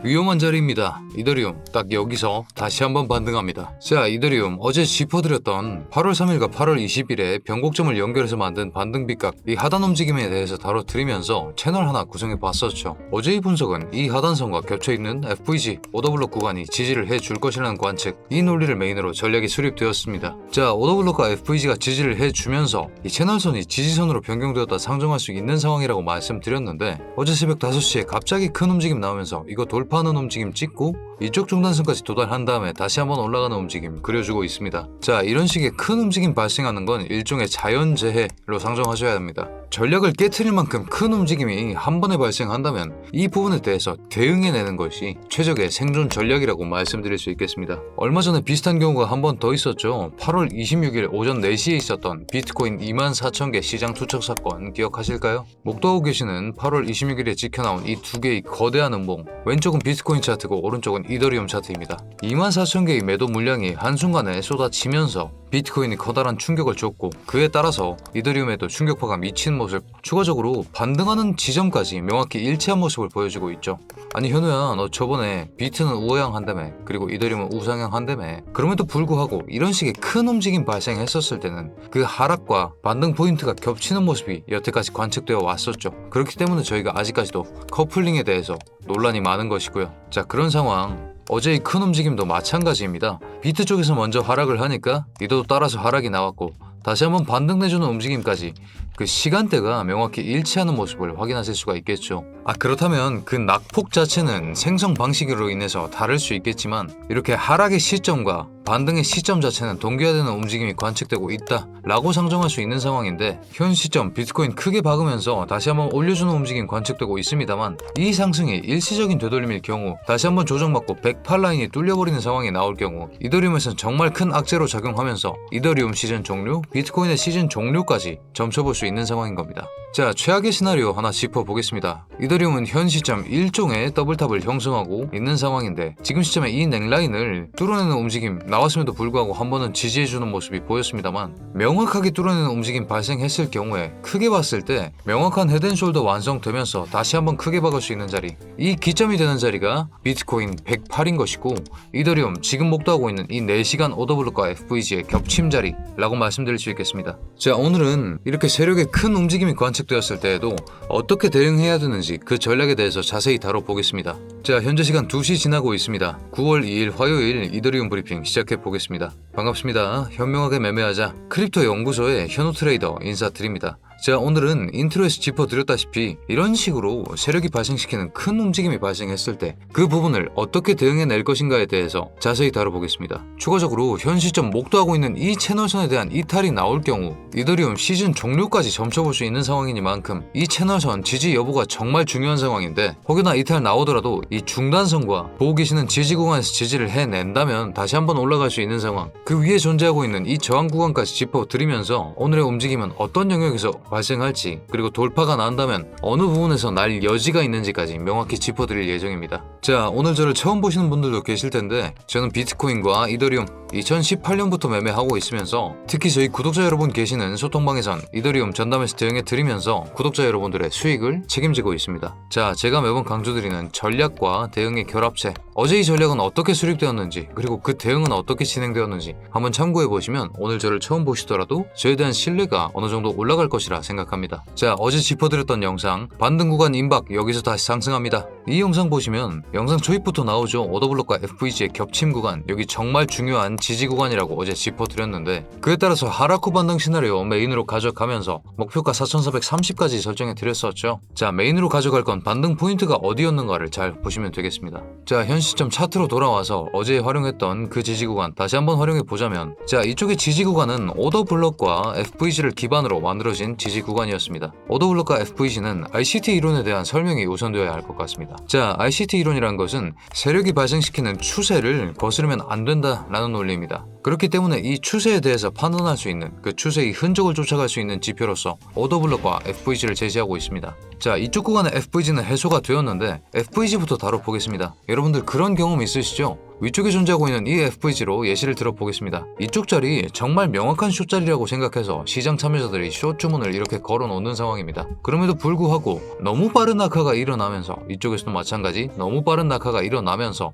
위험한 자리입니다. 이더리움 딱 여기서 다시 한번 반등합니다. 자, 이더리움 어제 짚어드렸던 8월 3일과 8월 20일에 변곡점을 연결해서 만든 반등 빗각, 이 하단 움직임에 대해서 다뤄드리면서 채널 하나 구성해 봤었죠. 어제의 분석은 이 하단선과 겹쳐있는 FVG 오더블록 구간이 지지를 해줄 것이라는 관측, 이 논리를 메인으로 전략이 수립되었습니다. 자, 오더블록과 FVG가 지지를 해주면서 이 채널선이 지지선으로 변경되었다 상정할 수 있는 상황이라고 말씀드렸는데, 어제 새벽 5시에 갑자기 큰 움직임 나오면서 이거 돌파하는 움직임 찍고 이쪽 중단선까지 도달한 다음에 다시 한번 올라가는 움직임 그려주고 있습니다. 자, 이런 식의 큰 움직임 발생하는 건 일종의 자연재해로 상정하셔야 합니다. 전략을 깨트릴 만큼 큰 움직임이 한 번에 발생한다면 이 부분에 대해서 대응해내는 것이 최적의 생존 전략이라고 말씀드릴 수 있겠습니다. 얼마 전에 비슷한 경우가 한 번 더 있었죠. 8월 26일 오전 4시에 있었던 비트코인 24,000개 시장 투척 사건 기억하실까요? 목도하고 계시는 8월 26일에 지켜나온 이 두 개의 거대한 음봉, 왼쪽은 비트코인 차트고 오른쪽은 이더리움 차트입니다. 24,000개의 매도 물량이 한순간에 쏟아지면서 비트코인이 커다란 충격을 줬고, 그에 따라서 이더리움에도 충격파가 미친 모습, 추가적으로 반등하는 지점까지 명확히 일치한 모습을 보여주고 있죠. 아니 현우야, 너 저번에 비트는 우하향 한다며, 그리고 이더리움은 우상향 한다며. 그럼에도 불구하고 이런 식의 큰 움직임 발생했었을 때는 그 하락과 반등 포인트가 겹치는 모습이 여태까지 관측되어 왔었죠. 그렇기 때문에 저희가 아직까지도 커플링에 대해서 논란이 많은 것이고요. 자, 그런 상황, 어제의 큰 움직임도 마찬가지입니다. 비트 쪽에서 먼저 하락을 하니까 이더도 따라서 하락이 나왔고, 다시 한번 반등 내주는 움직임까지 그 시간대가 명확히 일치하는 모습을 확인하실 수가 있겠죠. 그렇다면 그 낙폭 자체는 생성 방식으로 인해서 다를 수 있겠지만, 이렇게 하락의 시점과 반등의 시점 자체는 동기화되는 움직임이 관측되고 있다 라고 상정할 수 있는 상황인데, 현 시점 비트코인 크게 박으면서 다시 한번 올려주는 움직임 관측되고 있습니다만, 이 상승이 일시적인 되돌림일 경우 다시 한번 조정받고 108라인이 뚫려버리는 상황이 나올 경우 이더리움에서는 정말 큰 악재로 작용하면서 이더리움 시즌 종료, 비트코인의 시즌 종료까지 점쳐볼 수 있는 상황인 겁니다. 자, 최악의 시나리오 하나 짚어보겠습니다. 이더리움은 현 시점 일종의 더블탑을 형성하고 있는 상황인데, 지금 시점에 이 넥라인을 뚫어내는 움직임 나왔음에도 불구하고 한 번은 지지해주는 모습이 보였습니다만, 명확하게 뚫어내는 움직임 발생했을 경우에 크게 봤을 때 명확한 헤드앤숄더 완성되면서 다시 한번 크게 박을 수 있는 자리, 이 기점이 되는 자리가 비트코인 108인 것이고, 이더리움 지금 목도하고 있는 이 4시간 오더블록과 FVG의 겹침 자리라고 말씀드릴 수 있겠습니다. 자, 오늘은 이렇게 세력의 큰 움직임이 관측되었을 때에도 어떻게 대응해야 되는지 그 전략에 대해서 자세히 다뤄보겠습니다. 자, 현재 시간 2시 지나고 있습니다. 9월 2일 화요일 이더리움 브리핑 시작해보겠습니다. 반갑습니다. 현명하게 매매하자 크립토 연구소의 현우 트레이더 인사드립니다. 자, 오늘은 인트로에서 짚어드렸다시피 이런 식으로 세력이 발생시키는 큰 움직임이 발생했을 때 그 부분을 어떻게 대응해낼 것인가에 대해서 자세히 다뤄보겠습니다. 추가적으로 현 시점 목도하고 있는 이 채널선에 대한 이탈이 나올 경우 이더리움 시즌 종료까지 점쳐볼 수 있는 상황이니만큼 이 채널선 지지 여부가 정말 중요한 상황인데, 혹여나 이탈 나오더라도 이 중단선과 보고 계시는 지지 구간에서 지지를 해낸다면 다시 한번 올라갈 수 있는 상황, 그 위에 존재하고 있는 이 저항 구간까지 짚어드리면서 오늘의 움직임은 어떤 영역에서 발생할지, 그리고 돌파가 난다면 어느 부분에서 날 여지가 있는지까지 명확히 짚어드릴 예정입니다. 자, 오늘 저를 처음 보시는 분들도 계실 텐데, 저는 비트코인과 이더리움 2018년부터 매매하고 있으면서 특히 저희 구독자 여러분 계시는 소통방에선 이더리움 전담해서 대응해드리면서 구독자 여러분들의 수익을 책임지고 있습니다. 자, 제가 매번 강조드리는 전략과 대응의 결합체, 어제 이 전략은 어떻게 수립되었는지, 그리고 그 대응은 어떻게 진행되었는지 한번 참고해보시면 오늘 저를 처음 보시더라도 저에 대한 신뢰가 어느 정도 올라갈 것이라 생각합니다. 자, 어제 짚어드렸던 영상 반등 구간 임박, 여기서 다시 상승합니다. 이 영상 보시면 영상 초입부터 나오죠. 오더블록과 FVG의 겹침 구간, 여기 정말 중요한 지지 구간이라고 어제 짚어드렸는데, 그에 따라서 하락 후 반등 시나리오 메인으로 가져가면서 목표가 4,430까지 설정해드렸었죠. 자, 메인으로 가져갈 건 반등 포인트가 어디였는가를 잘 보시면 되겠습니다. 자, 현 시점 차트로 돌아와서 어제 활용했던 그 지지 구간 다시 한번 활용해보자면, 자, 이쪽의 지지 구간은 오더블록과 FVG를 기반으로 만들어진 지지 구간이었습니다. 오더블록과 FVG는 ICT 이론에 대한 설명이 우선되어야 할 것 같습니다. 자, ICT 이론이란 것은 세력이 발생시키는 추세를 거스르면 안 된다라는 논리입니다. 그렇기 때문에 이 추세에 대해서 판단할 수 있는 그 추세의 흔적을 쫓아갈 수 있는 지표로서 오더블록과 FVG를 제시하고 있습니다. 자, 이쪽 구간의 FVG는 해소가 되었는데 FVG부터 다뤄보겠습니다. 여러분들 그런 경험 있으시죠? 위쪽에 존재하고 있는 이 FVG로 예시를 들어보겠습니다. 이쪽 자리 정말 명확한 숏 자리라고 생각해서 시장 참여자들이 숏 주문을 이렇게 걸어 놓는 상황입니다. 그럼에도 불구하고 너무 빠른 낙하가 일어나면서 이쪽에서도 마찬가지 너무 빠른 낙하가 일어나면서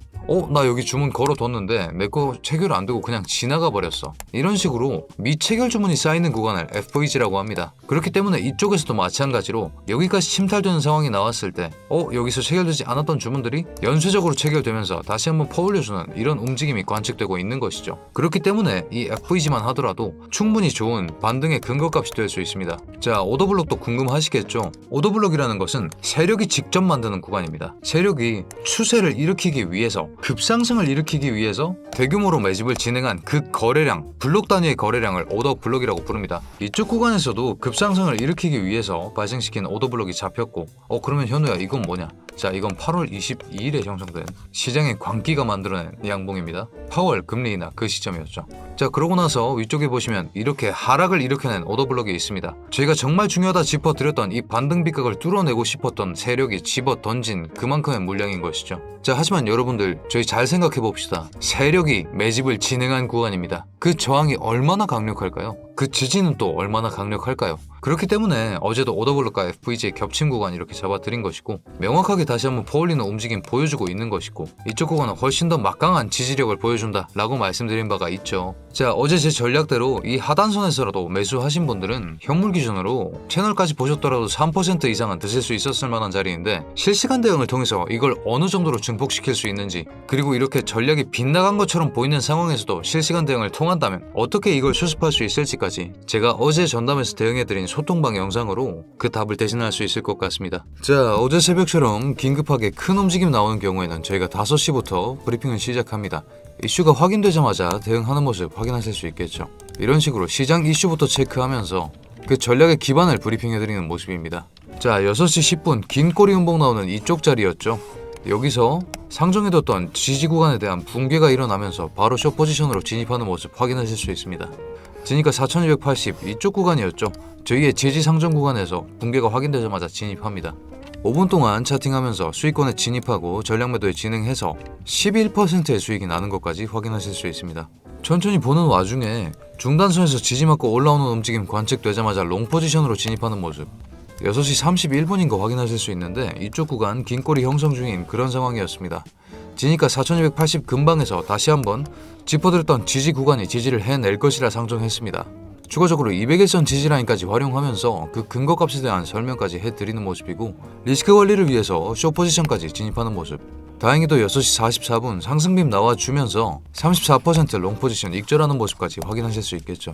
나 여기 주문 걸어뒀는데 내 거 체결 안 되고 그냥 지나가 버렸어. 이런 식으로 미체결 주문이 쌓이는 구간을 FVG라고 합니다. 그렇기 때문에 이쪽에서도 마찬가지로 여기까지 침탈되는 상황이 나왔을 때 여기서 체결되지 않았던 주문들이 연쇄적으로 체결되면서 다시 한번 퍼올려주는 이런 움직임이 관측되고 있는 것이죠. 그렇기 때문에 이 FVG만 하더라도 충분히 좋은 반등의 근거값이 될 수 있습니다. 자, 오더블록도 궁금하시겠죠? 오더블록이라는 것은 세력이 직접 만드는 구간입니다. 세력이 추세를 일으키기 위해서 급상승을 일으키기 위해서 대규모로 매집을 진행한 그 거래량, 블록 단위의 거래량을 오더블록이라고 부릅니다. 이쪽 구간에서도 급상승을 일으키기 위해서 발생시킨 오더블록이 잡혔고 그러면 현우야 이건 뭐냐? 자, 이건 8월 22일에 형성된 시장의 광기가 만들어낸 양봉입니다. 파월 금리 인하 그 시점이었죠. 자, 그러고 나서 위쪽에 보시면 이렇게 하락을 일으켜낸 오더블록이 있습니다. 저희가 정말 중요하다 짚어드렸던 이 반등 비각을 뚫어내고 싶었던 세력이 집어 던진 그만큼의 물량인 것이죠. 자, 하지만 여러분들 저희 잘 생각해 봅시다. 세력이 매집을 진행한 구간입니다. 그 저항이 얼마나 강력할까요? 그 지지는 또 얼마나 강력할까요? 그렇기 때문에 어제도 오더블록과 FVG의 겹친 구간 이렇게 잡아드린 것이고 명확하게 다시 한번 퍼올리는 움직임 보여주고 있는 것이고 이쪽 구간은 훨씬 더 막강한 지지력을 보여준다 라고 말씀드린 바가 있죠. 자, 어제 제 전략대로 이 하단선에서라도 매수하신 분들은 현물 기준으로 채널까지 보셨더라도 3% 이상은 드실 수 있었을 만한 자리인데 실시간 대응을 통해서 이걸 어느 정도로 증폭시킬 수 있는지 그리고 이렇게 전략이 빗나간 것처럼 보이는 상황에서도 실시간 대응을 통한다면 어떻게 이걸 수습할 수 있을지까지 제가 어제 전담에서 대응해드린 소통방 영상으로 그 답을 대신할 수 있을 것 같습니다. 자, 어제 새벽처럼 긴급하게 큰 움직임 나오는 경우에는 저희가 5시부터 브리핑을 시작합니다. 이슈가 확인되자마자 대응하는 모습 확인하실 수 있겠죠. 이런 식으로 시장 이슈부터 체크하면서 그 전략의 기반을 브리핑해드리는 모습입니다. 자, 6시 10분 긴 꼬리 음봉 나오는 이쪽 자리였죠. 여기서 상정해뒀던 지지 구간에 대한 붕괴가 일어나면서 바로 숏 포지션으로 진입하는 모습 확인하실 수 있습니다. 진입가 4280 이쪽 구간이었죠. 저희의 지지 상정 구간에서 붕괴가 확인되자마자 진입합니다. 5분 동안 차팅하면서 수익권에 진입하고 전략 매도에 진행해서 11%의 수익이 나는 것까지 확인하실 수 있습니다. 천천히 보는 와중에 중단선에서 지지 맞고 올라오는 움직임 관측되자마자 롱 포지션으로 진입하는 모습 6시 31분인 거 확인하실 수 있는데 이쪽 구간 긴 꼬리 형성 중인 그런 상황이었습니다. 진입가 4280 근방에서 다시 한번 짚어드렸던 지지 구간이 지지를 해낼 것이라 상정했습니다. 추가적으로 200일선 지지라인까지 활용하면서 그 근거값에 대한 설명까지 해드리는 모습이고 리스크 관리를 위해서 숏 포지션까지 진입하는 모습 다행히도 6시 44분 상승빔 나와주면서 34% 롱 포지션 익절하는 모습까지 확인하실 수 있겠죠.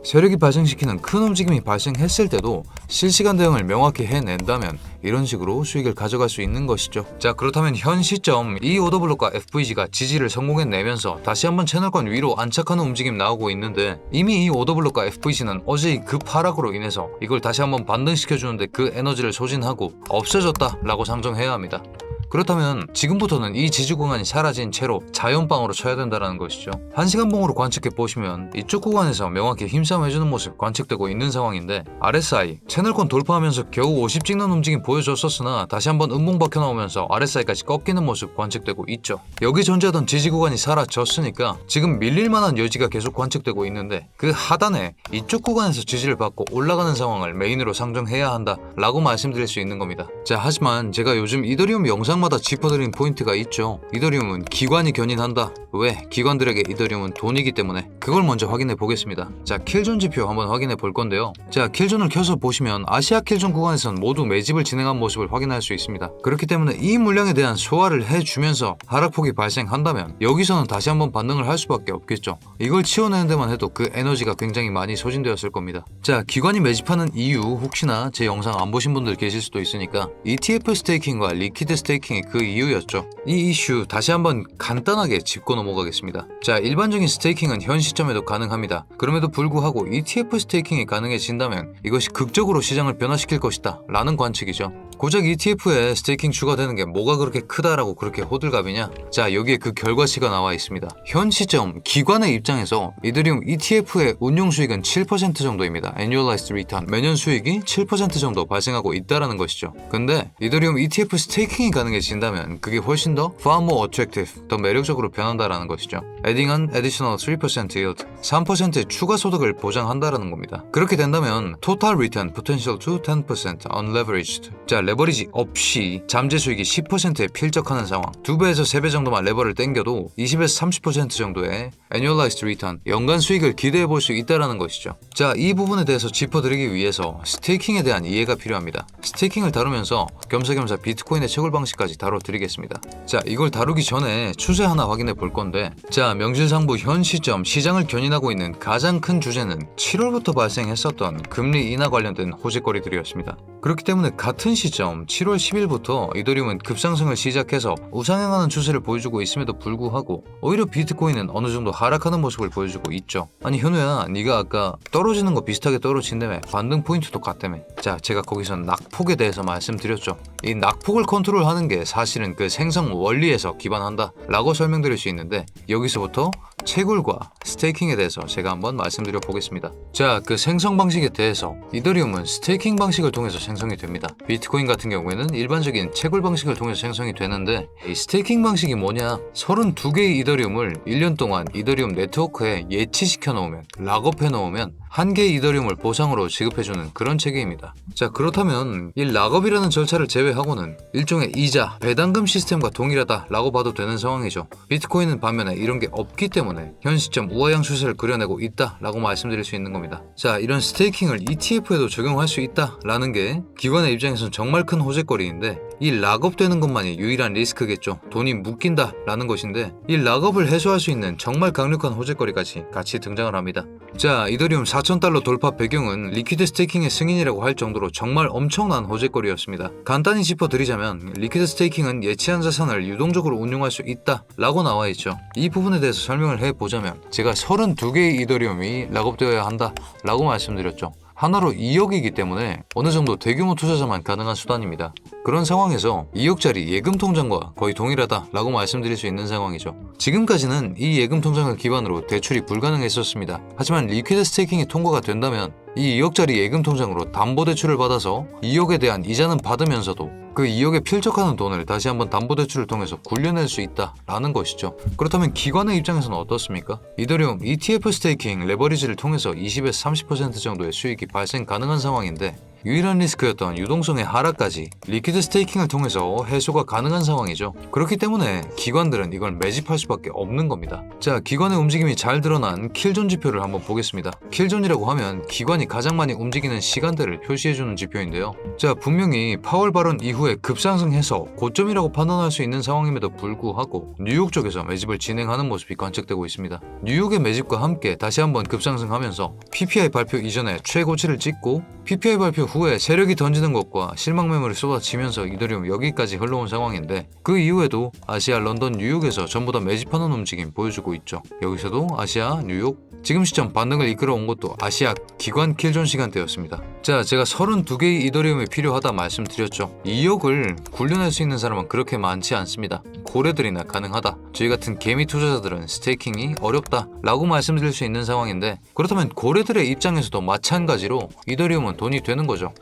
세력이 발생시키는 큰 움직임이 발생했을 때도 실시간 대응을 명확히 해낸다면 이런 식으로 수익을 가져갈 수 있는 것이죠. 자, 그렇다면 현 시점 이 오더블록과 FVG가 지지를 성공해내면서 다시 한번 채널권 위로 안착하는 움직임 나오고 있는데 이미 이 오더블록과 FVG는 어제의 급하락으로 인해서 이걸 다시 한번 반등시켜주는데 그 에너지를 소진하고 없어졌다 라고 상정해야 합니다. 그렇다면 지금부터는 이 지지 구간이 사라진 채로 자연방으로 쳐야 된다는 것이죠. 1시간봉으로 관측해 보시면 이쪽 구간에서 명확히 힘싸움 해주는 모습 관측되고 있는 상황인데 RSI 채널권 돌파하면서 겨우 50 찍는 움직임 보여줬었으나 다시 한번 음봉 박혀 나오면서 RSI까지 꺾이는 모습 관측되고 있죠. 여기 존재하던 지지 구간이 사라졌으니까 지금 밀릴 만한 여지가 계속 관측되고 있는데 그 하단에 이쪽 구간에서 지지를 받고 올라가는 상황을 메인으로 상정해야 한다 라고 말씀드릴 수 있는 겁니다. 자, 하지만 제가 요즘 이더리움 영상마다 짚어드린 포인트가 있죠. 이더리움은 기관이 견인한다. 왜? 기관들에게 이더리움은 돈이기 때문에. 그걸 먼저 확인해 보겠습니다. 자, 킬존 지표 한번 확인해 볼 건데요. 자, 킬존을 켜서 보시면 아시아 킬존 구간에서는 모두 매집을 진행한 모습을 확인할 수 있습니다. 그렇기 때문에 이 물량에 대한 소화를 해주면서 하락폭이 발생한다면 여기서는 다시 한번 반등을 할 수밖에 없겠죠. 이걸 치워내는 데만 해도 그 에너지가 굉장히 많이 소진되었을 겁니다. 자, 기관이 매집하는 이유 혹시나 제 영상 안 보신 분들 계실 수도 있으니까 ETF 스테이킹과 리퀴드 스테이킹이 그 이유였죠. 이 이슈 다시 한번 간단하게 짚고 넘어가겠습니다. 자, 일반적인 스테이킹은 현 시점에도 가능합니다. 그럼에도 불구하고 ETF 스테이킹이 가능해진다면 이것이 극적으로 시장을 변화시킬 것이다 라는 관측이죠. 고작 ETF에 스테이킹 추가되는 게 뭐가 그렇게 크다라고 그렇게 호들갑이냐? 자, 여기에 그 결과치가 나와 있습니다. 현 시점 기관의 입장에서 이더리움 ETF의 운용 수익은 7% 정도입니다. Annualized Return. 매년 수익이 7% 정도 발생하고 있다라는 것이죠. 근데 이더리움 ETF 스테이킹이 가능해진다면 그게 훨씬 더 far more attractive, 더 매력적으로 변한다라는 것이죠. Adding an additional 3% yield, 3%의 추가 소득을 보장한다라는 겁니다. 그렇게 된다면 total return potential to 10% unleveraged. 자, 레버리지 없이 잠재 수익이 10%에 필적하는 상황. 2배에서 3배 정도만 레버를 땡겨도 20에서 30% 정도의 annualized return, 연간 수익을 기대해 볼 수 있다라는 것이죠. 자, 이 부분에 대해서 짚어드리기 위해서 스테이킹에 대한 이해가 필요합니다. 스테이킹을 다루면서 겸사겸사 비트코인의 채굴 방식까지 다뤄드리겠습니다. 자, 이걸 다루기 전에 추세 하나 확인해 볼 건데, 자, 명실상부 현 시점 시장을 견인하고 있는 가장 큰 주제는 7월부터 발생했었던 금리 인하 관련된 호재거리들이었습니다. 그렇기 때문에 같은 시점 7월 10일부터 이더리움은 급상승을 시작해서 우상향하는 추세를 보여주고 있음에도 불구하고 오히려 비트코인은 어느 정도 하락하는 모습을 보여주고 있죠. 아니 현우야, 네가 아까 떨어지는 거 비슷하게 떨어진다며, 반등 포인트도 같다며. 자, 제가 거기서 낙폭에 대해서 말씀드렸죠. 이 낙폭을 컨트롤하는 게 사실은 그 생성 원리에서 기반한다 라고 설명드릴 수 있는데, 여기서부터 채굴과 스테이킹에 대해서 제가 한번 말씀드려 보겠습니다. 자, 그 생성 방식에 대해서 이더리움은 스테이킹 방식을 통해서 생성이 됩니다. 비트코인 같은 경우에는 일반적인 채굴 방식을 통해서 생성이 되는데, 이 스테이킹 방식이 뭐냐? 32개의 이더리움을 1년 동안 이더리움 네트워크에 예치시켜 놓으면, 락업해 놓으면 1개의 이더리움을 보상으로 지급해주는 그런 체계입니다. 자, 그렇다면 이 락업이라는 절차를 제외하고는 일종의 이자, 배당금 시스템과 동일하다라고 봐도 되는 상황이죠. 비트코인은 반면에 이런 게 없기 때문에 현 시점 우하향 추세를 그려내고 있다라고 말씀드릴 수 있는 겁니다. 자, 이런 스테이킹을 ETF에도 적용할 수 있다라는 게 기관의 입장에서는 정말 큰 호재거리인데, 이 락업되는 것만이 유일한 리스크겠죠. 돈이 묶인다라는 것인데, 이 락업을 해소할 수 있는 정말 강력한 호재거리까지 같이 등장을 합니다. 자, 이더리움 4,000달러 돌파 배경은 리퀴드 스테이킹의 승인이라고 할 정도로 정말 엄청난 호재거리였습니다. 간단히 짚어드리자면 리퀴드 스테이킹은 예치한 자산을 유동적으로 운용할 수 있다 라고 나와 있죠. 이 부분에 대해서 설명을 해보자면, 제가 32개의 이더리움이 락업되어야 한다 라고 말씀드렸죠. 하나로 2억이기 때문에 어느 정도 대규모 투자자만 가능한 수단입니다. 그런 상황에서 2억짜리 예금 통장과 거의 동일하다라고 말씀드릴 수 있는 상황이죠. 지금까지는 이 예금 통장을 기반으로 대출이 불가능했었습니다. 하지만 리퀴드 스테이킹이 통과가 된다면 이 2억짜리 예금 통장으로 담보대출을 받아서 2억에 대한 이자는 받으면서도 그 2억에 필적하는 돈을 다시 한번 담보대출을 통해서 굴려낼 수 있다라는 것이죠. 그렇다면 기관의 입장에서는 어떻습니까? 이더리움 ETF 스테이킹 레버리지를 통해서 20에서 30% 정도의 수익이 발생 가능한 상황인데, 유일한 리스크였던 유동성의 하락까지 리퀴드 스테이킹을 통해서 해소가 가능한 상황이죠. 그렇기 때문에 기관들은 이걸 매집할 수밖에 없는 겁니다. 자, 기관의 움직임이 잘 드러난 킬존 지표를 한번 보겠습니다. 킬존이라고 하면 기관이 가장 많이 움직이는 시간대를 표시해주는 지표인데요. 자, 분명히 파월 발언 이후에 급상승해서 고점이라고 판단할 수 있는 상황임에도 불구하고 뉴욕 쪽에서 매집을 진행하는 모습이 관측되고 있습니다. 뉴욕의 매집과 함께 다시 한번 급상승하면서 PPI 발표 이전에 최고치를 찍고, PPI 발표 후에 세력이 던지는 것과 실망 매물이 쏟아지면서 이더리움 여기까지 흘러온 상황인데, 그 이후에도 아시아, 런던, 뉴욕에서 전부 다 매집하는 움직임 보여주고 있죠. 여기서도 아시아, 뉴욕, 지금 시점 반등을 이끌어온 것도 아시아 기관 킬존 시간대였습니다. 자, 제가 32개의 이더리움이 필요하다 말씀드렸죠. 2억을 굴려낼 수 있는 사람은 그렇게 많지 않습니다. 고래들이나 가능하다. 저희 같은 개미 투자자들은 스테이킹이 어렵다 라고 말씀드릴 수 있는 상황인데, 그렇다면 고래들의 입장에서도 마찬가지로 이더리움은 돈이 되는 거죠.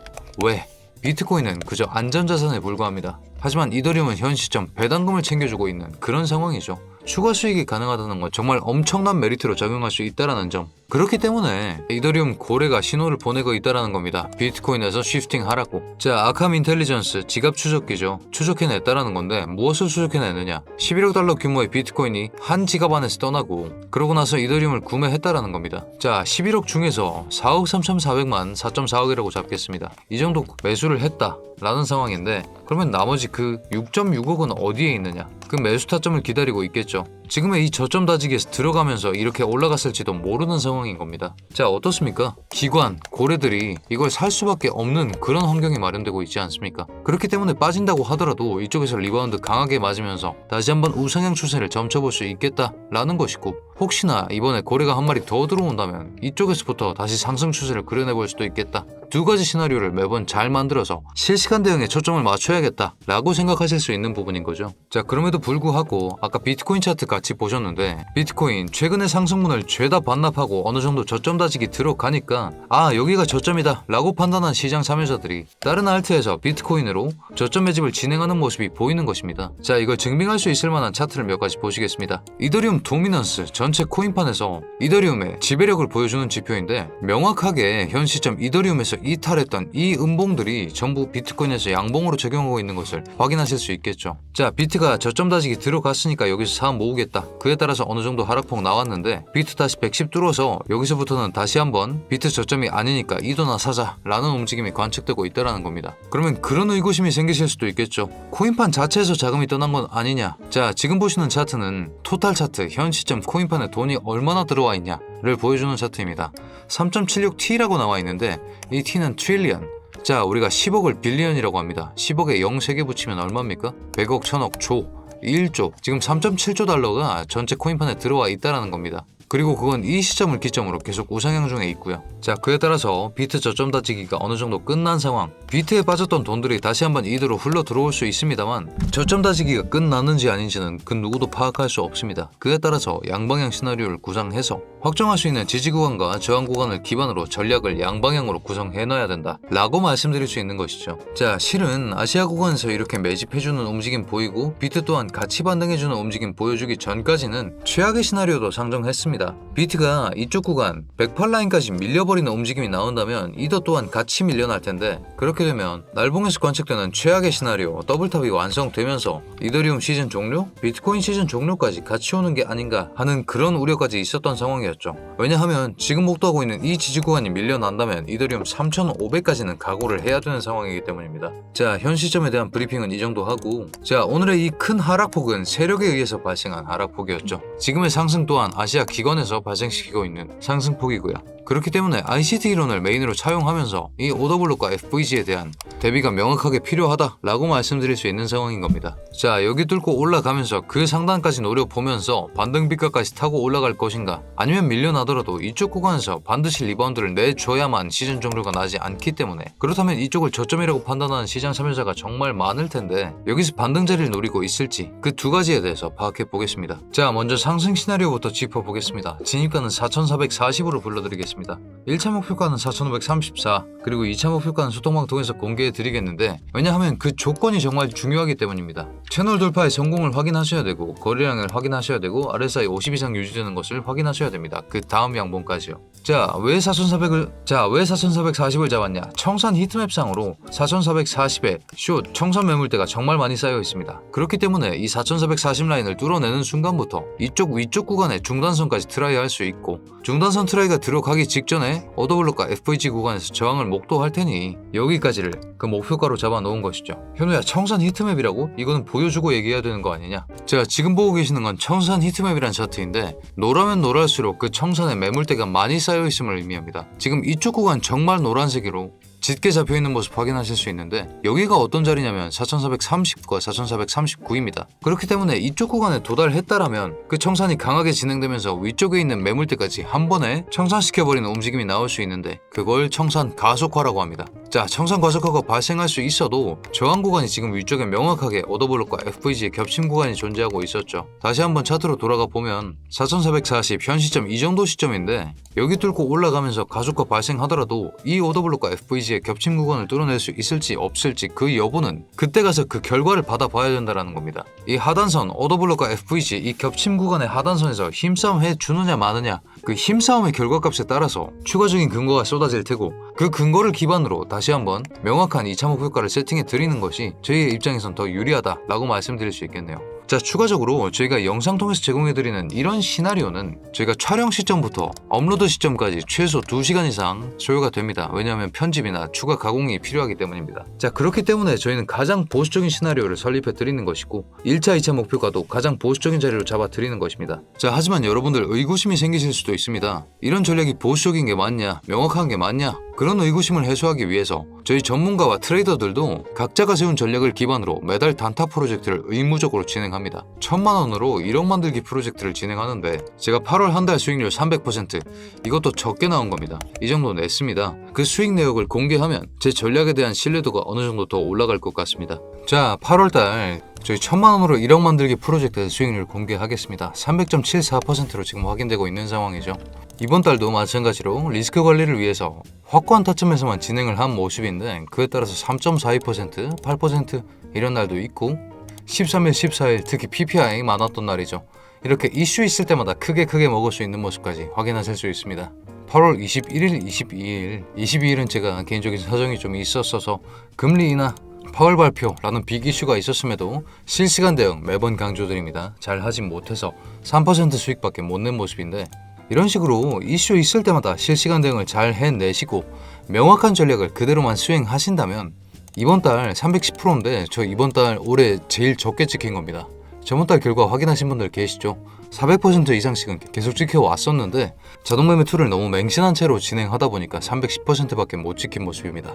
왜? 비트코인은 그저 안전자산에 불과합니다. 하지만 이더리움은 현 시점 배당금을 챙겨주고 있는 그런 상황이죠. 추가 수익이 가능하다는 건 정말 엄청난 메리트로 작용할 수 있다는 점. 그렇기 때문에 이더리움 고래가 신호를 보내고 있다는 겁니다. 비트코인에서 쉬프팅 하라고. 자, 아캄 인텔리전스 지갑 추적기죠. 추적해냈다는 건데 무엇을 추적해냈느냐? 11억 달러 규모의 비트코인이 한 지갑 안에서 떠나고, 그러고 나서 이더리움을 구매했다는 겁니다. 자, 11억 중에서 4억 3,400만 4.4억이라고 잡겠습니다. 이 정도 매수를 했다라는 상황인데, 그러면 나머지 그 6.6억은 어디에 있느냐? 그 매수 타점을 기다리고 있겠죠. 지금의 이 저점 다지기에서 들어가면서 이렇게 올라갔을지도 모르는 상황인 겁니다. 자, 어떻습니까? 기관, 고래들이 이걸 살 수밖에 없는 그런 환경이 마련되고 있지 않습니까? 그렇기 때문에 빠진다고 하더라도 이쪽에서 리바운드 강하게 맞으면서 다시 한번 우상향 추세를 점쳐볼 수 있겠다라는 것이고, 혹시나 이번에 고래가 한 마리 더 들어온다면 이쪽에서부터 다시 상승 추세를 그려내볼 수도 있겠다. 두 가지 시나리오를 매번 잘 만들어서 실시간 대응에 초점을 맞춰야겠다 라고 생각하실 수 있는 부분인 거죠. 자, 그럼에도 불구하고 아까 비트코인 차트 같이 보셨는데 비트코인 최근의 상승분을 죄다 반납하고 어느 정도 저점 다지기 들어가니까 아, 여기가 저점이다 라고 판단한 시장 참여자들이 다른 알트에서 비트코인으로 저점 매집을 진행하는 모습이 보이는 것입니다. 자, 이걸 증명할 수 있을 만한 차트를 몇 가지 보시겠습니다. 이더리움 도미넌스 전체 코인판에서 이더리움의 지배력을 보여주는 지표인데 명확하게 현 시점 이더리움에서 이탈했던 이 음봉들이 전부 비트코인에서 양봉으로 적용하고 있는 것을 확인하실 수 있겠죠. 자, 비트가 저점 다지기 들어갔으니까 여기서 사람 모으겠다. 그에 따라서 어느 정도 하락폭 나왔는데 비트 다시 110 뚫어서 여기서부터는 다시 한번 비트 저점이 아니니까 이도나 사자 라는 움직임이 관측되고 있다는 겁니다. 그러면 그런 의구심이 생기실 수도 있겠죠. 코인판 자체에서 자금이 떠난 건 아니냐. 자, 지금 보시는 차트는 토탈 차트 현 시점 코인판에 돈이 얼마나 들어와 있냐를 보여주는 차트입니다. 3.76T라고 나와 있는데 이 T는 트릴리언. 자, 우리가 10억을 빌리언이라고 합니다. 10억에 0 3개 붙이면 얼마입니까? 100억, 1000억, 조, 1조. 지금 3.7조 달러가 전체 코인판에 들어와 있다는 겁니다. 그리고 그건 이 시점을 기점으로 계속 우상향 중에 있고요. 자, 그에 따라서 비트 저점 다지기가 어느 정도 끝난 상황, 비트에 빠졌던 돈들이 다시 한번 이대로 흘러 들어올 수 있습니다만 저점 다지기가 끝났는지 아닌지는 그 누구도 파악할 수 없습니다. 그에 따라서 양방향 시나리오를 구상해서 확정할 수 있는 지지 구간과 저항 구간을 기반으로 전략을 양방향으로 구성해 놔야 된다 라고 말씀드릴 수 있는 것이죠. 자, 실은 아시아 구간에서 이렇게 매집해주는 움직임 보이고 비트 또한 같이 반등해주는 움직임 보여주기 전까지는 최악의 시나리오도 상정했습니다. 비트가 이쪽 구간 108라인까지 밀려버리는 움직임이 나온다면 이더 또한 같이 밀려날 텐데 그렇게 되면 날봉에서 관측되는 최악의 시나리오 더블탑이 완성되면서 이더리움 시즌 종료, 비트코인 시즌 종료까지 같이 오는 게 아닌가 하는 그런 우려까지 있었던 상황이었죠. 왜냐하면 지금 목도하고 있는 이 지지 구간이 밀려난다면 이더리움 3,500까지는 각오를 해야 되는 상황이기 때문입니다. 자, 현 시점에 대한 브리핑은 이 정도 하고, 자, 오늘의 이 큰 하락폭은 세력에 의해서 발생한 하락폭이었죠. 지금의 상승 또한 아시아 기관에서 발생시키고 있는 상승폭이고요. 그렇기 때문에 ICT 이론을 메인으로 차용하면서 이 오더블록과 FVG에 대한 대비가 명확하게 필요하다라고 말씀드릴 수 있는 상황인 겁니다. 자, 여기 뚫고 올라가면서 그 상단까지 노려보면서 반등비가까지 타고 올라갈 것인가, 아니면 밀려나더라도 이쪽 구간에서 반드시 리바운드를 내줘야만 시즌 종료가 나지 않기 때문에, 그렇다면 이쪽을 저점이라고 판단하는 시장 참여자가 정말 많을 텐데 여기서 반등 자리를 노리고 있을지 그 두 가지에 대해서 파악해 보겠습니다. 자, 먼저 상승 시나리오부터 짚어보겠습니다. 진입가는 4,440으로 불러드리겠습니다. 1차 목표가는 4,534, 그리고 2차 목표가는 소통방 통해서 공개해 드리겠는데, 왜냐하면 그 조건이 정말 중요하기 때문입니다. 채널 돌파의 성공을 확인하셔야 되고, 거래량을 확인하셔야 되고, RSI 50 이상 유지되는 것을 확인하셔야 됩니다. 그 다음 양봉까지요. 자, 왜 4,440을 잡았냐? 청산 히트맵상으로 4,440에 숏 청산 매물대가 정말 많이 쌓여 있습니다. 그렇기 때문에 이 4,440 라인을 뚫어내는 순간부터 이쪽 위쪽 구간에 중단선까지 트라이 할 수 있고, 중단선 트라이가 들어가기 직전에 오더블록과 FVG 구간에서 저항을 목도할 테니 여기까지를 그 목표가로 잡아 놓은 것이죠. 현우야, 청산 히트맵이라고? 이거는 보여주고 얘기해야 되는 거 아니냐? 자, 지금 보고 계시는 건 청산 히트맵이란 차트인데, 노라면 노랄수록 그 청산에 매물대가 많이 쌓여 있음을 의미합니다. 지금 이쪽 구간 정말 노란색으로 짙게 잡혀있는 모습 확인하실 수 있는데, 여기가 어떤 자리냐면 4,430과 4,439입니다. 그렇기 때문에 이쪽 구간에 도달했다라면 그 청산이 강하게 진행되면서 위쪽에 있는 매물대까지 한 번에 청산시켜버리는 움직임이 나올 수 있는데, 그걸 청산 가속화라고 합니다. 자, 청산 가속화가 발생할 수 있어도 저항 구간이 지금 위쪽에 명확하게 오더블록과 FVG의 겹침 구간이 존재하고 있었죠. 다시 한번 차트로 돌아가 보면 4,440 현 시점 이 정도 시점인데, 여기 뚫고 올라가면서 가속화 발생하더라도 이 오더블록과 FVG의 겹침 구간을 뚫어낼 수 있을지 없을지 그 여부는 그때 가서 그 결과를 받아봐야 된다는 겁니다. 이 하단선 오더블록과 FVG 이 겹침 구간의 하단선에서 힘싸움 해주느냐 마느냐, 그 힘싸움의 결과값에 따라서 추가적인 근거가 쏟아질 테고, 그 근거를 기반으로 다시 한번 명확한 2차 목표가를 세팅해 드리는 것이 저희의 입장에선 더 유리하다라고 말씀드릴 수 있겠네요. 자, 추가적으로 저희가 영상 통해서 제공해드리는 이런 시나리오는 저희가 촬영 시점부터 업로드 시점까지 최소 2시간 이상 소요가 됩니다. 왜냐하면 편집이나 추가 가공이 필요하기 때문입니다. 자, 그렇기 때문에 저희는 가장 보수적인 시나리오를 설립해드리는 것이고, 1차, 2차 목표가도 가장 보수적인 자리로 잡아드리는 것입니다. 자, 하지만 여러분들 의구심이 생기실 수도 있습니다. 이런 전략이 보수적인 게 맞냐, 명확한 게 맞냐, 그런 의구심을 해소하기 위해서 저희 전문가와 트레이더들도 각자가 세운 전략을 기반으로 매달 단타 프로젝트를 의무적으로 진행합니다. 1000만 원으로 1억 만들기 프로젝트를 진행하는데 제가 8월 한 달 수익률 300%, 이것도 적게 나온 겁니다. 이 정도 냈습니다. 그 수익 내역을 공개하면 제 전략에 대한 신뢰도가 어느 정도 더 올라갈 것 같습니다. 자, 8월 달 저희 1000만 원으로 1억 만들기 프로젝트의 수익률 공개하겠습니다. 300.74%로 지금 확인되고 있는 상황이죠. 이번 달도 마찬가지로 리스크 관리를 위해서 확고한 타점에서만 진행을 한 모습인데 그에 따라서 3.42%, 8% 이런 날도 있고 13일, 14일 특히 PPI 많았던 날이죠. 이렇게 이슈 있을 때마다 크게 먹을 수 있는 모습까지 확인하실 수 있습니다. 8월 21일, 22일은 제가 개인적인 사정이 좀 있었어서 금리 인하 8월 발표라는 빅 이슈가 있었음에도 실시간 대응 매번 강조드립니다. 잘 하진 못해서 3% 수익밖에 못 낸 모습인데 이런 식으로 이슈 있을 때마다 실시간 대응을 잘 해내시고 명확한 전략을 그대로만 수행하신다면 이번 달 310%인데 저 이번 달 올해 제일 적게 찍힌 겁니다. 저번 달 결과 확인하신 분들 계시죠? 400% 이상씩은 계속 지켜왔었는데 자동매매 툴을 너무 맹신한 채로 진행하다 보니까 310%밖에 못 지킨 모습입니다.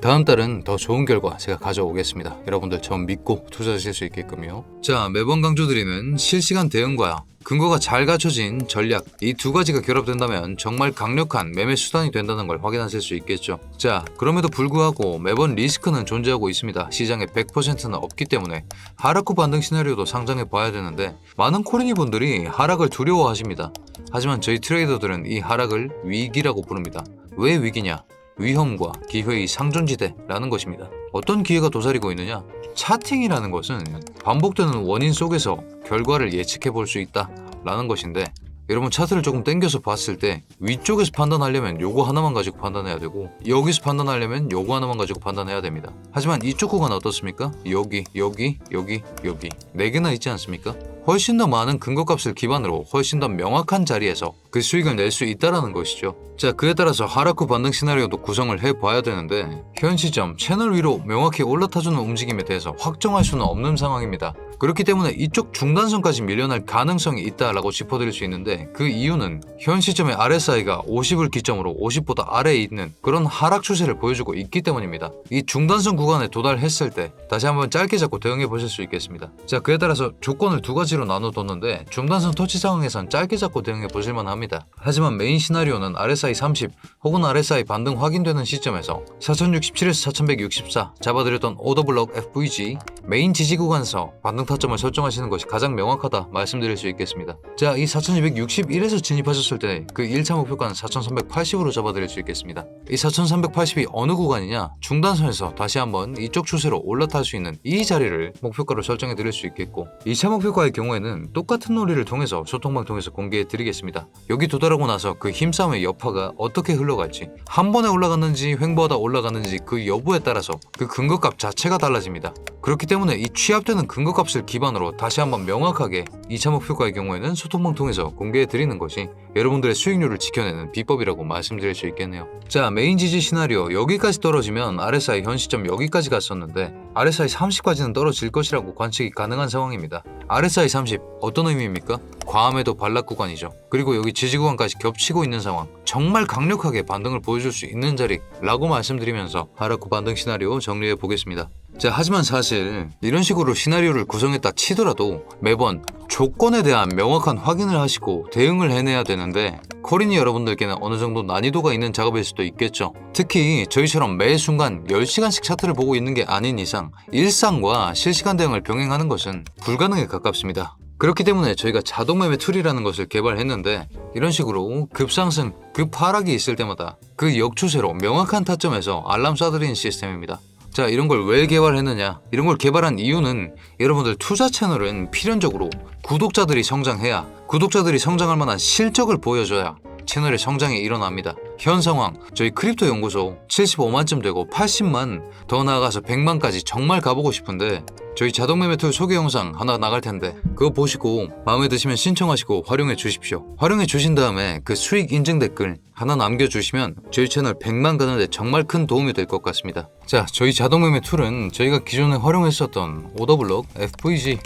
다음 달은 더 좋은 결과 제가 가져오겠습니다. 여러분들 전 믿고 투자하실 수 있게끔요. 자, 매번 강조드리는 실시간 대응과 근거가 잘 갖춰진 전략, 이 두 가지가 결합된다면 정말 강력한 매매 수단이 된다는 걸 확인하실 수 있겠죠. 자, 그럼에도 불구하고 매번 리스크는 존재하고 있습니다. 시장에 100%는 없기 때문에 하락 후 반등 시나리오도 상정해 봐야 되는데 많은 코리니 분들이 하락을 두려워하십니다. 하지만 저희 트레이더들은 이 하락을 위기라고 부릅니다. 왜 위기냐? 위험과 기회의 상존지대라는 것입니다. 어떤 기회가 도사리고 있느냐? 차팅이라는 것은 반복되는 원인 속에서 결과를 예측해 볼 수 있다라는 것인데 여러분 차트를 조금 당겨서 봤을 때 위쪽에서 판단하려면 요거 하나만 가지고 판단해야 되고 여기서 판단하려면 요거 하나만 가지고 판단해야 됩니다. 하지만 이쪽 구간 어떻습니까? 여기 4개나 있지 않습니까? 훨씬 더 많은 근거값을 기반으로 훨씬 더 명확한 자리에서 그 수익을 낼 수 있다는 것이죠. 자, 그에 따라서 하락 후 반등 시나리오도 구성을 해봐야 되는데 현 시점 채널 위로 명확히 올라타주는 움직임에 대해서 확정할 수는 없는 상황입니다. 그렇기 때문에 이쪽 중단선까지 밀려날 가능성이 있다라고 짚어드릴 수 있는데 그 이유는 현 시점의 RSI가 50을 기점으로 50보다 아래에 있는 그런 하락 추세를 보여주고 있기 때문입니다. 이 중단선 구간에 도달했을 때 다시 한번 짧게 잡고 대응해 보실 수 있겠습니다. 자, 그에 따라서 조건을 두 가지로 나눠뒀는데 중단선 터치 상황에선 짧게 잡고 대응해 보실만 합니다. 하지만 메인 시나리오는 RSI 30 혹은 RSI 반등 확인되는 시점에서 4067에서 4164 잡아드렸던 오더블럭 FVG 메인 지지 구간에서 반등 타점을 설정하시는 것이 가장 명확하다 말씀드릴 수 있겠습니다. 자, 이 4261에서 진입하셨을 때 그 1차 목표가는 4380으로 잡아드릴 수 있겠습니다. 이 4380이 어느 구간이냐? 중단선에서 다시 한번 이쪽 추세로 올라탈 수 있는 이 자리를 목표가로 설정해 드릴 수 있겠고 2차 목표가의 경우에는 똑같은 논리를 통해서 소통방 통해서 공개해 드리겠습니다. 여기 도달하고 나서 그 힘싸움의 여파가 어떻게 흘러갈지 한 번에 올라갔는지 횡보하다 올라갔는지 그 여부에 따라서 그 근거값 자체가 달라집니다. 그렇기 때문에 이 취합되는 근거값을 기반으로 다시 한번 명확하게 2차 목표가의 경우에는 소통방 통해서 공개해 드리는 것이 여러분들의 수익률을 지켜내는 비법이라고 말씀드릴 수 있겠네요. 자, 메인 지지 시나리오 여기까지 떨어지면 RSI 현 시점 여기까지 갔었는데 RSI 30까지는 떨어질 것이라고 관측이 가능한 상황입니다. RSI 30 어떤 의미입니까? 과함에도 반락 구간이죠. 그리고 여기 지지 구간까지 겹치고 있는 상황, 정말 강력하게 반등을 보여줄 수 있는 자리라고 말씀드리면서 하락 후 반등 시나리오 정리해 보겠습니다. 자, 하지만 사실 이런 식으로 시나리오를 구성했다 치더라도 매번 조건에 대한 명확한 확인을 하시고 대응을 해내야 되는데 코리니 여러분들께는 어느 정도 난이도가 있는 작업일 수도 있겠죠. 특히 저희처럼 매 순간 10시간씩 차트를 보고 있는 게 아닌 이상 일상과 실시간 대응을 병행하는 것은 불가능에 가깝습니다. 그렇기 때문에 저희가 자동매매 툴이라는 것을 개발했는데 이런 식으로 급상승, 급하락이 있을 때마다 그 역추세로 명확한 타점에서 알람 쏴드리는 시스템입니다. 자, 이런 걸 왜 개발했느냐? 이런 걸 개발한 이유는 여러분들 투자 채널은 필연적으로 구독자들이 성장해야 구독자들이 성장할 만한 실적을 보여줘야 채널의 성장이 일어납니다. 현 상황 저희 크립토 연구소 75만쯤 되고 80만 더 나아가서 100만까지 정말 가보고 싶은데 저희 자동매매 툴 소개 영상 하나 나갈 텐데 그거 보시고 마음에 드시면 신청하시고 활용해 주십시오. 활용해 주신 다음에 그 수익 인증 댓글 하나 남겨주시면 저희 채널 100만 가는데 정말 큰 도움이 될 것 같습니다. 자, 저희 자동매매 툴은 저희가 기존에 활용했었던 오더블럭, FVG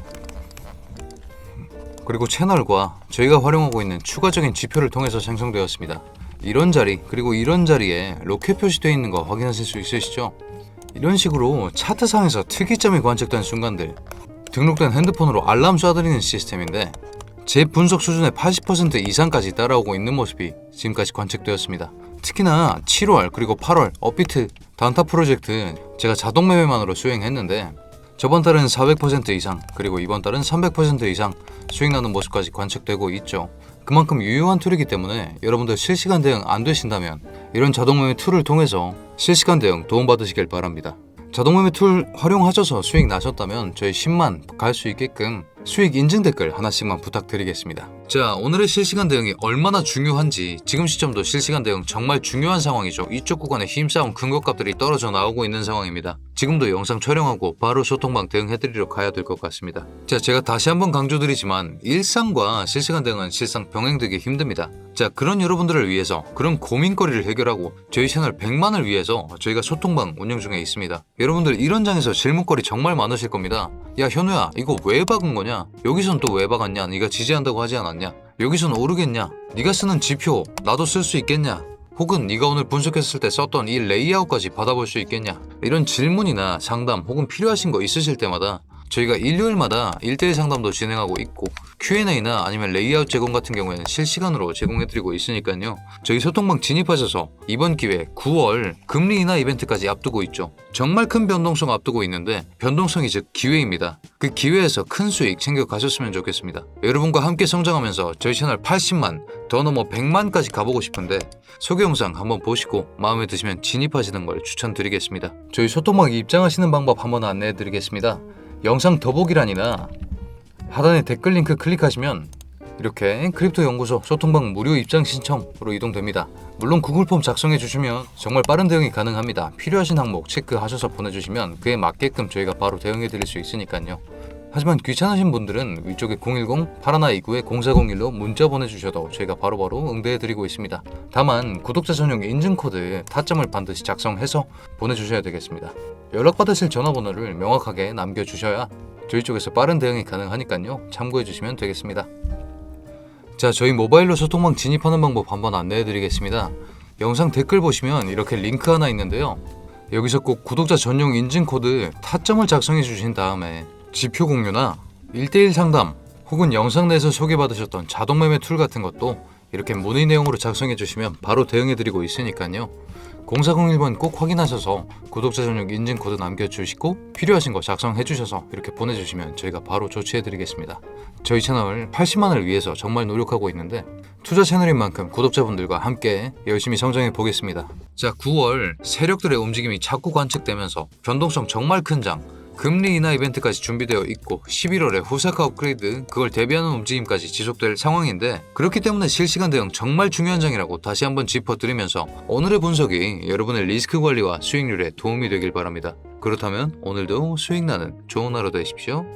그리고 채널과 저희가 활용하고 있는 추가적인 지표를 통해서 생성되었습니다. 이런 자리 그리고 이런 자리에 로켓 표시되어 있는 거 확인하실 수 있으시죠? 이런 식으로 차트상에서 특이점이 관측된 순간들, 등록된 핸드폰으로 알람 쏴드리는 시스템인데 제 분석 수준의 80% 이상까지 따라오고 있는 모습이 지금까지 관측되었습니다. 특히나 7월 그리고 8월 업비트 단타 프로젝트 제가 자동 매매만으로 수행했는데 저번 달은 400% 이상 그리고 이번 달은 300% 이상 수익 나는 모습까지 관측되고 있죠. 그만큼 유효한 툴이기 때문에 여러분들 실시간 대응 안 되신다면 이런 자동 매매 툴을 통해서 실시간 대응 도움받으시길 바랍니다. 자동 매매 툴 활용하셔서 수익 나셨다면 저희 10만 갈 수 있게끔 수익 인증 댓글 하나씩만 부탁드리겠습니다. 자, 오늘의 실시간 대응이 얼마나 중요한지 지금 시점도 실시간 대응 정말 중요한 상황이죠. 이쪽 구간에 힘싸움 근거값들이 떨어져 나오고 있는 상황입니다. 지금도 영상 촬영하고 바로 소통방 대응해드리러 가야 될 것 같습니다. 자, 제가 다시 한번 강조드리지만 일상과 실시간 대응은 실상 병행되기 힘듭니다. 자, 그런 여러분들을 위해서 그런 고민거리를 해결하고 저희 채널 100만을 위해서 저희가 소통방 운영 중에 있습니다. 여러분들 이런 장에서 질문거리 정말 많으실 겁니다. 야, 현우야, 이거 왜 박은 거냐? 여기선 또 왜 박았냐? 네가 지지한다고 하지 않았냐? 여기선 오르겠냐? 네가 쓰는 지표 나도 쓸 수 있겠냐? 혹은 네가 오늘 분석했을 때 썼던 이 레이아웃까지 받아볼 수 있겠냐? 이런 질문이나 상담 혹은 필요하신 거 있으실 때마다 저희가 일요일마다 1대1 상담도 진행하고 있고 Q&A나 아니면 레이아웃 제공 같은 경우에는 실시간으로 제공해드리고 있으니까요. 저희 소통방 진입하셔서 이번 기회에 9월 금리 인하 이벤트까지 앞두고 있죠. 정말 큰 변동성 앞두고 있는데 변동성이 즉 기회입니다. 그 기회에서 큰 수익 챙겨가셨으면 좋겠습니다. 여러분과 함께 성장하면서 저희 채널 80만 더 넘어 100만까지 가보고 싶은데 소개 영상 한번 보시고 마음에 드시면 진입하시는 걸 추천드리겠습니다. 저희 소통방에 입장하시는 방법 한번 안내해드리겠습니다. 영상 더보기란이나 하단에 댓글 링크 클릭하시면 이렇게 크립토 연구소 소통방 무료 입장 신청으로 이동됩니다. 물론 구글 폼 작성해 주시면 정말 빠른 대응이 가능합니다. 필요하신 항목 체크하셔서 보내주시면 그에 맞게끔 저희가 바로 대응해 드릴 수 있으니까요. 하지만 귀찮으신 분들은 위쪽에 010-8129-0401로 문자 보내주셔도 저희가 바로바로 응대해드리고 있습니다. 다만 구독자 전용 인증코드 타점을 반드시 작성해서 보내주셔야 되겠습니다. 연락받으실 전화번호를 명확하게 남겨주셔야 저희 쪽에서 빠른 대응이 가능하니까요. 참고해주시면 되겠습니다. 자, 저희 모바일로 소통방 진입하는 방법 한번 안내해드리겠습니다. 영상 댓글 보시면 이렇게 링크 하나 있는데요. 여기서 꼭 구독자 전용 인증코드 타점을 작성해 주신 다음에 지표 공유나 1대1 상담 혹은 영상 내에서 소개받으셨던 자동 매매 툴 같은 것도 이렇게 문의 내용으로 작성해 주시면 바로 대응해 드리고 있으니까요. 0401번 꼭 확인하셔서 구독자 전용 인증코드 남겨주시고 필요하신 거 작성해 주셔서 이렇게 보내주시면 저희가 바로 조치해 드리겠습니다. 저희 채널 80만을 위해서 정말 노력하고 있는데 투자 채널인 만큼 구독자분들과 함께 열심히 성장해 보겠습니다. 자, 9월 세력들의 움직임이 자꾸 관측되면서 변동성 정말 큰 장 금리 인하 이벤트까지 준비되어 있고 11월에 후사카 업그레이드 그걸 대비하는 움직임까지 지속될 상황인데 그렇기 때문에 실시간 대응 정말 중요한 장이라고 다시 한번 짚어드리면서 오늘의 분석이 여러분의 리스크 관리와 수익률에 도움이 되길 바랍니다. 그렇다면 오늘도 수익 나는 좋은 하루 되십시오.